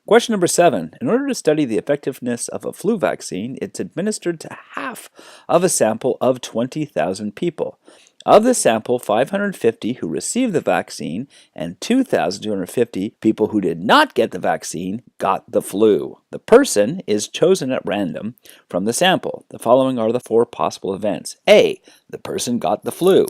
Question number 7. In order to study the effectiveness of a flu vaccine, it's administered to half of a sample of 20,000 people. Of the sample, 550 who received the vaccine and 2,250 people who did not get the vaccine got the flu. The person is chosen at random from the sample. The following are the 4 possible events. A. The person got the flu.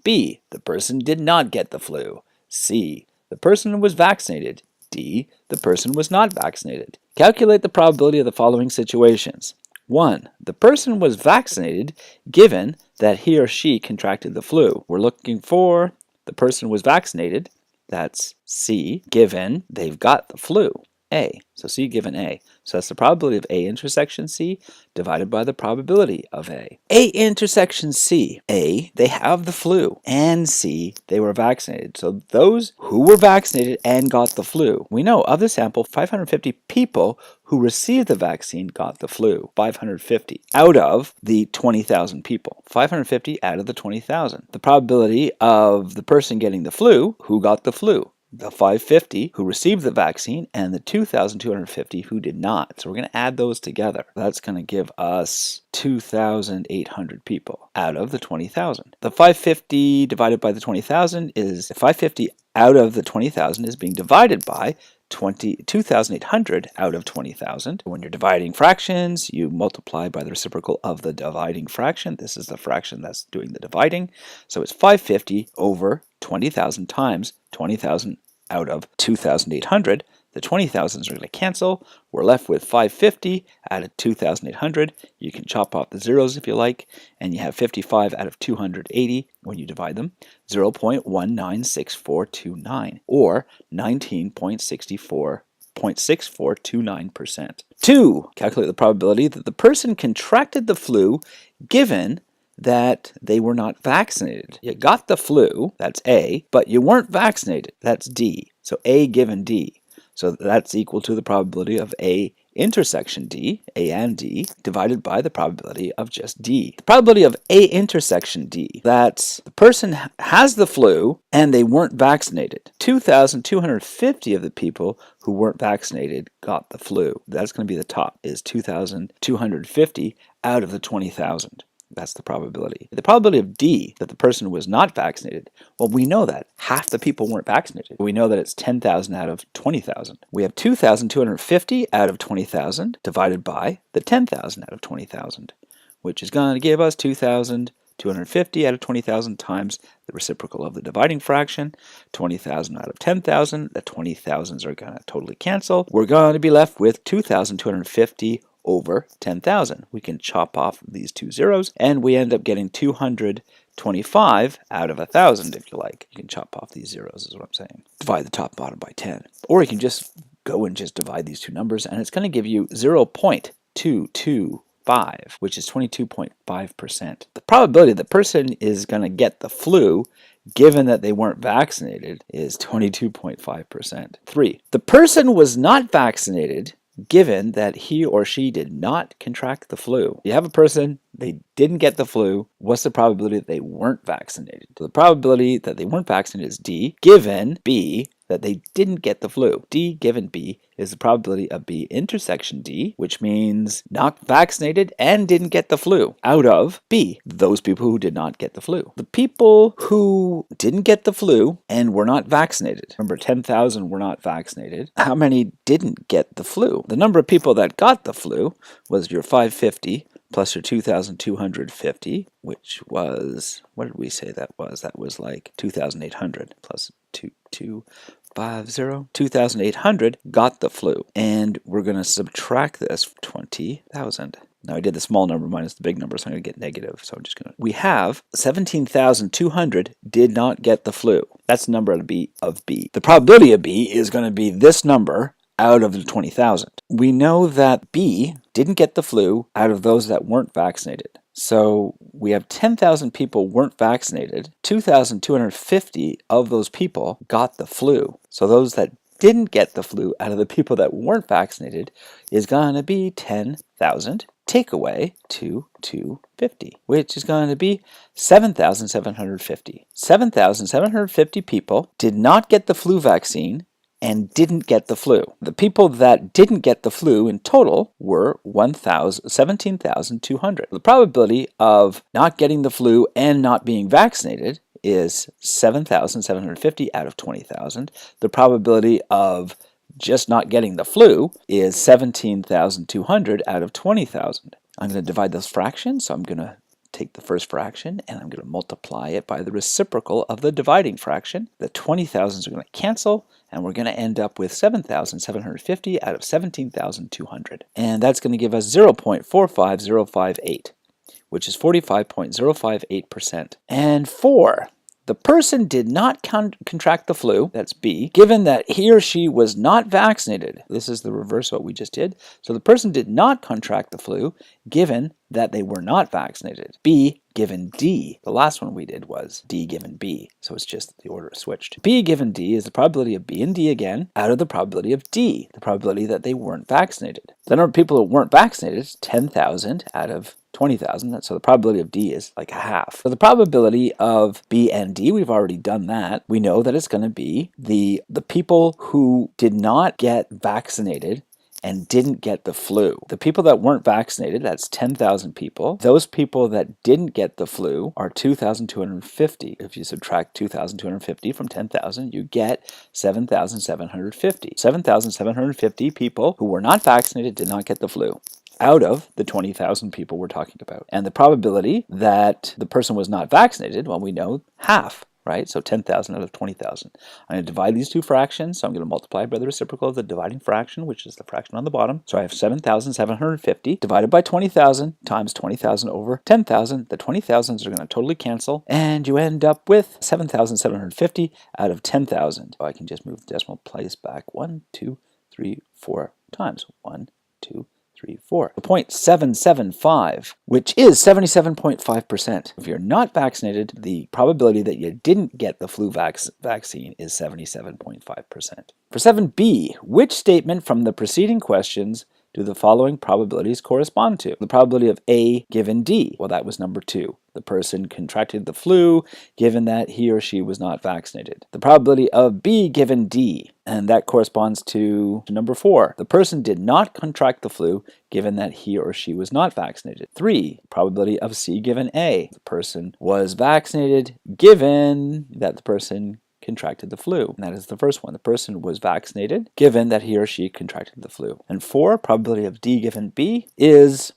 B. The person did not get the flu. C. The person was vaccinated. D. The person was not vaccinated. Calculate the probability of the following situations. 1. The person was vaccinated given that he or she contracted the flu. We're looking for the person was vaccinated. That's C, given they've got the flu. A. So C given A. So that's the probability of A intersection C divided by the probability of A. A intersection C. A, they have the flu. And C, they were vaccinated. So those who were vaccinated and got the flu. We know of the sample, 550 people who received the vaccine got the flu. 550 out of the 20,000 people. 550 out of the 20,000. The probability of the person getting the flu, who got the flu? The 550 who received the vaccine and the 2,250 who did not. So we're going to add those together. That's going to give us 2,800 people out of the 20,000. The 550 divided by the 20,000 is 550 out of the 20,000 is being divided by 2,800 out of 20,000. When you're dividing fractions, you multiply by the reciprocal of the dividing fraction. This is the fraction that's doing the dividing. So it's 550 over 20,000 times 20,000 out of 2,800. The 20,000s are going to cancel. We're left with 550 out of 2,800. You can chop off the zeros if you like, and you have 55 out of 280 when you divide them. 0.196429, or 19.6429%. 2. Calculate the probability that the person contracted the flu given that they were not vaccinated. You got the flu, that's A, but you weren't vaccinated, that's D. So A given D. So that's equal to the probability of A intersection D, A and D, divided by the probability of just D. The probability of A intersection D, that's the person has the flu and they weren't vaccinated. 2,250 of the people who weren't vaccinated got the flu. That's going to be the top, is 2,250 out of the 20,000. That's the probability. The probability of D, that the person was not vaccinated, well, we know that. Half the people weren't vaccinated. We know that it's 10,000 out of 20,000. We have 2,250 out of 20,000 divided by the 10,000 out of 20,000, which is going to give us 2,250 out of 20,000 times the reciprocal of the dividing fraction, 20,000 out of 10,000. The 20,000s are going to totally cancel. We're going to be left with 2,250 over 10,000. We can chop off these two zeros, and we end up getting 225 out of 1,000, if you like. You can chop off these zeros, is what I'm saying. Divide the top bottom by 10. Or you can just go and just divide these two numbers, and it's going to give you 0.225, which is 22.5%. The probability the person is going to get the flu given that they weren't vaccinated is 22.5%. 3. The person was not vaccinated given that he or she did not contract the flu. You have a person, they didn't get the flu. What's the probability that they weren't vaccinated? So the probability that they weren't vaccinated is D, given B, that they didn't get the flu. D given B is the probability of B intersection D, which means not vaccinated and didn't get the flu, out of B, those people who did not get the flu. The people who didn't get the flu and were not vaccinated. Remember, 10,000 were not vaccinated. How many didn't get the flu? The number of people that got the flu was your 550 plus your 2,250, which was, what did we say that was? That was like 2,800 plus 2,800 got the flu. And we're going to subtract this 20,000. Now I did the small number minus the big number, so I'm going to get negative. So I'm just going to, we have 17,200 did not get the flu. That's the number of B. The probability of B is going to be this number out of the 20,000. We know that B didn't get the flu out of those that weren't vaccinated. So we have 10,000 people weren't vaccinated. 2,250 of those people got the flu. So those that didn't get the flu out of the people that weren't vaccinated is going to be 10,000. Take away 2,250, which is going to be 7,750. 7,750 people did not get the flu vaccine and didn't get the flu. The people that didn't get the flu in total were 17,200. The probability of not getting the flu and not being vaccinated is 7,750 out of 20,000. The probability of just not getting the flu is 17,200 out of 20,000. I'm going to divide those fractions, so I'm going to take the first fraction and I'm going to multiply it by the reciprocal of the dividing fraction. The 20,000s are going to cancel, and we're going to end up with 7,750 out of 17,200. And that's going to give us 0.45058, which is 45.058%. And 4. The person did not contract the flu, that's B, given that he or she was not vaccinated. This is the reverse of what we just did. So the person did not contract the flu, given that they were not vaccinated. B given D. The last one we did was D given B, so it's just the order switched. B given D is the probability of B and D again out of the probability of D, the probability that they weren't vaccinated. The number of people who weren't vaccinated is 10,000 out of 20,000, so the probability of D is like a half. So the probability of B and D, we've already done that. We know that it's going to be the people who did not get vaccinated and didn't get the flu. The people that weren't vaccinated, that's 10,000 people. Those people that didn't get the flu are 2,250. If you subtract 2,250 from 10,000, you get 7,750. 7,750 people who were not vaccinated did not get the flu out of the 20,000 people we're talking about. And the probability that the person was not vaccinated, well, we know half, right? So 10,000 out of 20,000. I'm going to divide these two fractions, so I'm going to multiply by the reciprocal of the dividing fraction, which is the fraction on the bottom. So I have 7,750 divided by 20,000 times 20,000 over 10,000. The 20,000s are going to totally cancel, and you end up with 7,750 out of 10,000. So I can just move the decimal place back 1, 2, 3, 4 times. 1, 2, 3, 4. 0.775, which is 77.5%. If you're not vaccinated, the probability that you didn't get the flu vaccine is 77.5%. For 7b, which statement from the preceding questions do the following probabilities correspond to? The probability of A given D, well, that was number 2. The person contracted the flu given that he or she was not vaccinated. The probability of B given D, and that corresponds to number 4. The person did not contract the flu given that he or she was not vaccinated. 3. Probability of C given A. The person was vaccinated given that the person contracted the flu. And that is the first one. The person was vaccinated given that he or she contracted the flu. And 4, probability of D given B was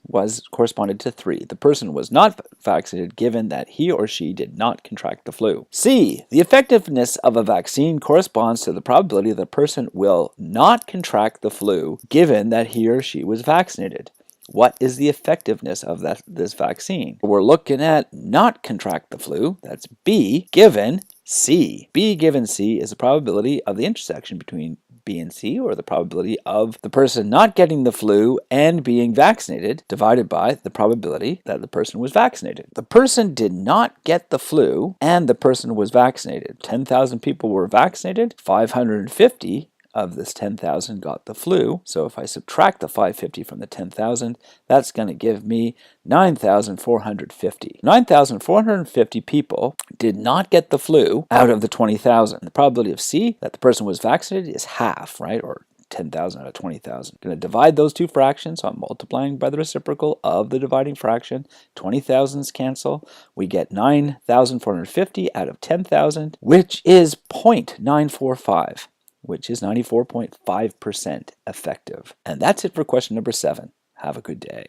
corresponded to 3. The person was not vaccinated given that he or she did not contract the flu. C, the effectiveness of a vaccine corresponds to the probability the person will not contract the flu given that he or she was vaccinated. What is the effectiveness of this vaccine? We're looking at not contract the flu. That's B given C. B given C is the probability of the intersection between B and C, or the probability of the person not getting the flu and being vaccinated, divided by the probability that the person was vaccinated. The person did not get the flu and the person was vaccinated. 10,000 people were vaccinated, 550 of this 10,000 got the flu. So if I subtract the 550 from the 10,000, that's going to give me 9,450. 9,450 people did not get the flu out of the 20,000. The probability of C, that the person was vaccinated, is half, right? Or 10,000 out of 20,000. I'm going to divide those two fractions, so I'm multiplying by the reciprocal of the dividing fraction. 20,000s cancel. We get 9,450 out of 10,000, which is 0.945. which is 94.5% effective. And that's it for question number 7. Have a good day.